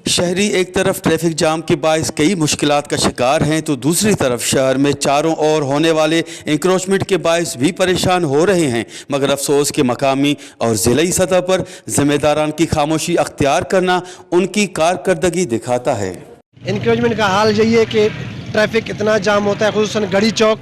शहरी एक तरफ ट्रैफिक जाम के बायस कई मुश्किलात का शिकार हैं तो दूसरी तरफ शहर में चारों ओर होने वाले इंक्रोचमेंट के बायस भी परेशान हो रहे हैं, मगर अफसोस के मकामी और ज़िलाई सतह पर ज़िम्मेदारान की खामोशी अख्तियार करना उनकी कारकर्दगी दिखाता है। इंक्रोचमेंट का हाल यही है कि ट्रैफिक इतना जाम होता है, खुसूसन गढ़ी चौक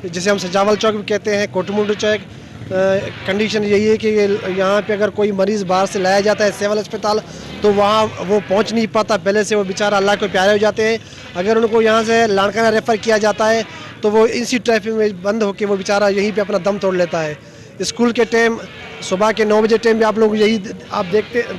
जिसे हम सजावल चौक भी कहते हैं, कोटमुंडू चौक। कंडीशन यही है कि यहाँ पे अगर कोई मरीज़ बाहर से लाया जाता है सिविल अस्पताल तो वहाँ वो पहुँच नहीं पाता, पहले से वो बेचारा अल्लाह को प्यारे हो जाते हैं। अगर उनको यहाँ से लाड़काना रेफ़र किया जाता है तो वो इसी ट्रैफिक में बंद होकर वो बेचारा यहीं पे अपना दम तोड़ लेता है। स्कूल के टाइम सुबह के 9 बजे टाइम भी आप लोग यही आप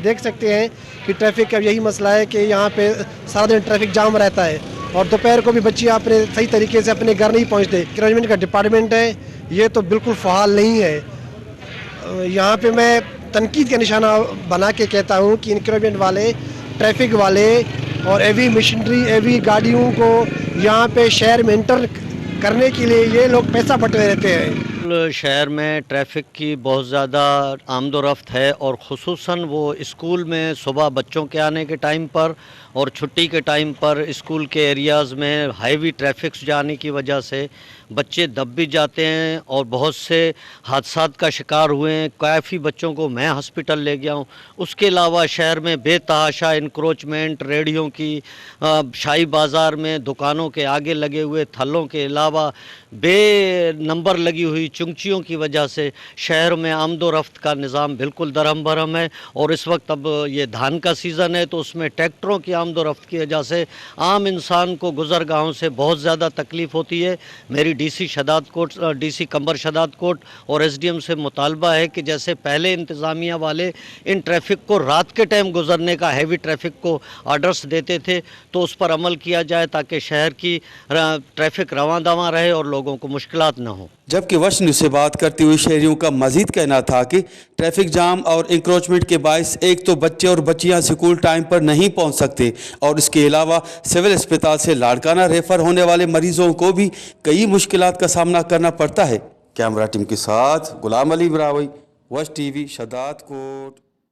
देख सकते हैं कि ट्रैफिक का यही मसला है कि यहाँ पे सारा दिन ट्रैफिक जाम रहता है और दोपहर को भी बच्चे अपने सही तरीके से अपने घर नहीं पहुँचते। इंक्रोचमेंट का डिपार्टमेंट है ये तो बिल्कुल फ़हाल नहीं है। यहाँ पे मैं तनकीद का निशाना बना के कहता हूँ कि इंक्रोचमेंट वाले, ट्रैफिक वाले और एवी मशीनरी, एवी गाड़ियों को यहाँ पे शहर में इंटर करने के लिए ये लोग पैसा बटोरे रहते हैं। शहर में ट्रैफिक की बहुत ज़्यादा आमदोरफ्त है और ख़ुसूसन वो स्कूल में सुबह बच्चों के आने के टाइम पर और छुट्टी के टाइम पर स्कूल के एरियाज़ में हाईवी ट्रैफिक्स जाने की वजह से बच्चे दब भी जाते हैं और बहुत से हादसात का शिकार हुए हैं। काफ़ी बच्चों को मैं हॉस्पिटल ले गया हूँ। उसके अलावा शहर में बेतहाशा इंक्रोचमेंट, रेडियों की शाही बाज़ार में दुकानों के आगे लगे हुए थल्लों के अलावा बे नंबर लगी हुई चुंगचियों की वजह से शहर में आमदोरफ्त का निज़ाम बिल्कुल दरहम भरम है। और इस वक्त अब ये धान का सीज़न है तो उसमें ट्रैक्टरों की आमदोरफ्त की वजह से आम इंसान को गुज़रगाहों से बहुत ज़्यादा तकलीफ़ होती है। मेरी डीसी शदाद कोट, डीसी कंबर शदाद कोट और एसडीएम से मुतालबा है कि जैसे पहले इंतज़ामिया वाले इन ट्रैफिक को रात के टाइम गुजरने का, हैवी ट्रैफिक को आर्डर्स देते थे तो उस पर अमल किया जाए ताकि शहर की ट्रैफिक रवां दवां रहे और लोगों को मुश्किलात न हो। जबकि वश न्यूज़ से बात करते हुए शहरियों का मजीद कहना था कि ट्रैफिक जाम और इंक्रोचमेंट के बायस एक तो बच्चे और बच्चियां स्कूल टाइम पर नहीं पहुंच सकते और इसके अलावा सिविल अस्पताल से लाड़काना रेफर होने वाले मरीजों को भी कई मुश्किलात का सामना करना पड़ता है। कैमरा टीम के साथ गुलाम अली ब्रावई, वश टीवी, शदाद कोट।